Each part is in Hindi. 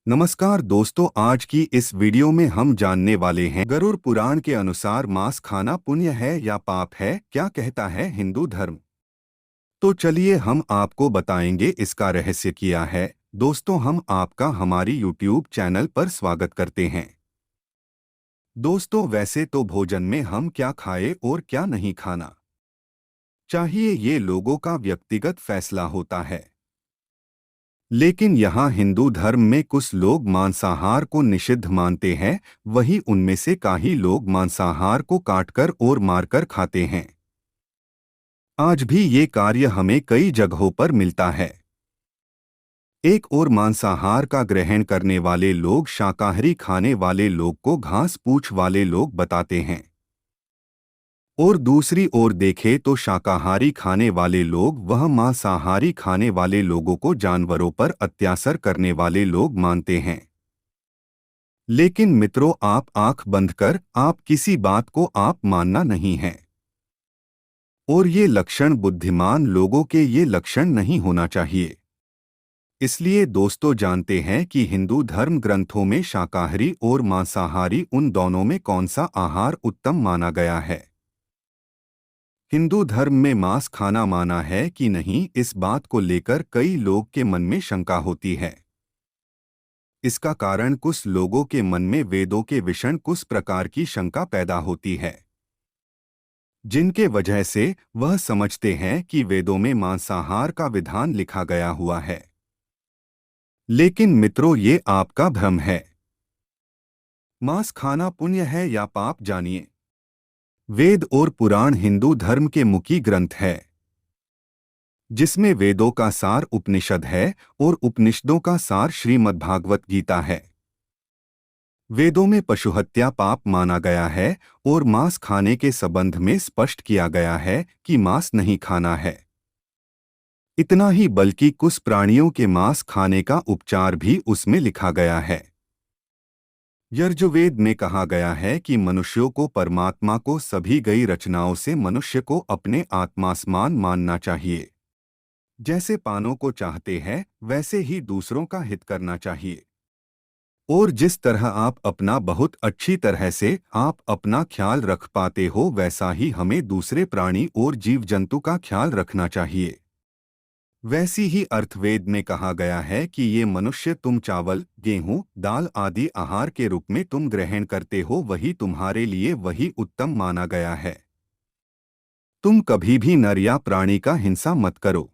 नमस्कार दोस्तों, आज की इस वीडियो में हम जानने वाले हैं गरुड़ पुराण के अनुसार मांस खाना पुण्य है या पाप है, क्या कहता है हिंदू धर्म। तो चलिए हम आपको बताएंगे इसका रहस्य क्या है। दोस्तों, हम आपका हमारी YouTube चैनल पर स्वागत करते हैं। दोस्तों, वैसे तो भोजन में हम क्या खाए और क्या नहीं खाना चाहिए ये लोगों का व्यक्तिगत फैसला होता है, लेकिन यहाँ हिंदू धर्म में कुछ लोग मांसाहार को निषिद्ध मानते हैं। वहीं उनमें से कई लोग मांसाहार को काटकर और मारकर खाते हैं। आज भी ये कार्य हमें कई जगहों पर मिलता है। एक और मांसाहार का ग्रहण करने वाले लोग शाकाहारी खाने वाले लोग को घास पूंछ वाले लोग बताते हैं, और दूसरी ओर देखें तो शाकाहारी खाने वाले लोग वह मांसाहारी खाने वाले लोगों को जानवरों पर अत्याचार करने वाले लोग मानते हैं। लेकिन मित्रों, आप आंख बंद कर आप किसी बात को आप मानना नहीं है, और ये लक्षण बुद्धिमान लोगों के ये लक्षण नहीं होना चाहिए। इसलिए दोस्तों, जानते हैं कि हिंदू धर्म ग्रंथों में शाकाहारी और मांसाहारी उन दोनों में कौन सा आहार उत्तम माना गया है। हिंदू धर्म में मांस खाना माना है कि नहीं, इस बात को लेकर कई लोग के मन में शंका होती है। इसका कारण कुछ लोगों के मन में वेदों के विषय कुछ प्रकार की शंका पैदा होती है, जिनके वजह से वह समझते हैं कि वेदों में मांसाहार का विधान लिखा गया हुआ है। लेकिन मित्रों, ये आपका भ्रम है। मांस खाना पुण्य है या पाप, जानिए। वेद और पुराण हिंदू धर्म के मुख्य ग्रंथ है, जिसमें वेदों का सार उपनिषद है और उपनिषदों का सार श्रीमद् भागवत गीता है। वेदों में पशुहत्या पाप माना गया है और मांस खाने के संबंध में स्पष्ट किया गया है कि मांस नहीं खाना है। इतना ही बल्कि कुछ प्राणियों के मांस खाने का उपचार भी उसमें लिखा गया है। यजुर्वेद में कहा गया है कि मनुष्यों को परमात्मा को सभी गई रचनाओं से मनुष्य को अपने आत्मा समान मानना चाहिए। जैसे पानों को चाहते हैं वैसे ही दूसरों का हित करना चाहिए, और जिस तरह आप अपना बहुत अच्छी तरह से आप अपना ख्याल रख पाते हो, वैसा ही हमें दूसरे प्राणी और जीव जंतु का ख्याल रखना चाहिए। वैसी ही अर्थवेद में कहा गया है कि ये मनुष्य तुम चावल, गेहूं, दाल आदि आहार के रूप में तुम ग्रहण करते हो, वही तुम्हारे लिए वही उत्तम माना गया है। तुम कभी भी नर या प्राणी का हिंसा मत करो।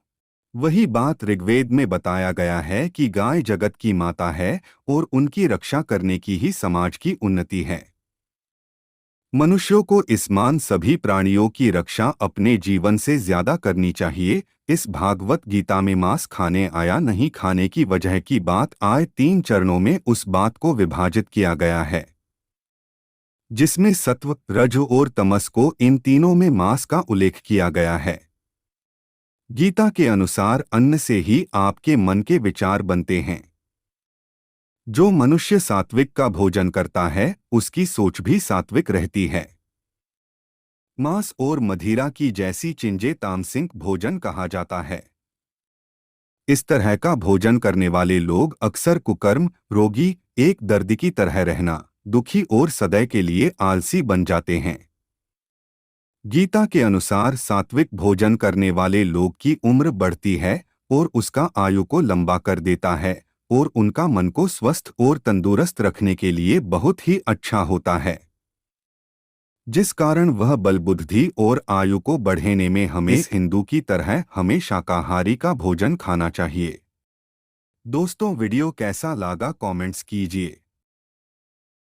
वही बात ऋग्वेद में बताया गया है कि गाय जगत की माता है और उनकी रक्षा करने की ही समाज की उन्नति है। मनुष्यों को इस मान सभी प्राणियों की रक्षा अपने जीवन से ज्यादा करनी चाहिए। इस भागवत गीता में मांस खाने या नहीं खाने की वजह की बात आए 3 चरणों में उस बात को विभाजित किया गया है, जिसमें सत्व, रज और तमस को इन तीनों में मांस का उल्लेख किया गया है। गीता के अनुसार अन्न से ही आपके मन के विचार बनते हैं। जो मनुष्य सात्विक का भोजन करता है उसकी सोच भी सात्विक रहती है। मांस और मदिरा की जैसी चीजें तामसिक भोजन कहा जाता है। इस तरह का भोजन करने वाले लोग अक्सर कुकर्म, रोगी, एक दर्दी की तरह रहना, दुखी और सदैव के लिए आलसी बन जाते हैं। गीता के अनुसार सात्विक भोजन करने वाले लोग की उम्र बढ़ती है और उसका आयु को लंबा कर देता है, और उनका मन को स्वस्थ और तंदुरुस्त रखने के लिए बहुत ही अच्छा होता है, जिस कारण वह बल, बुद्धि और आयु को बढ़ाने में हमें हिंदू की तरह हमें शाकाहारी का भोजन खाना चाहिए। दोस्तों, वीडियो कैसा लगा कमेंट्स कीजिए।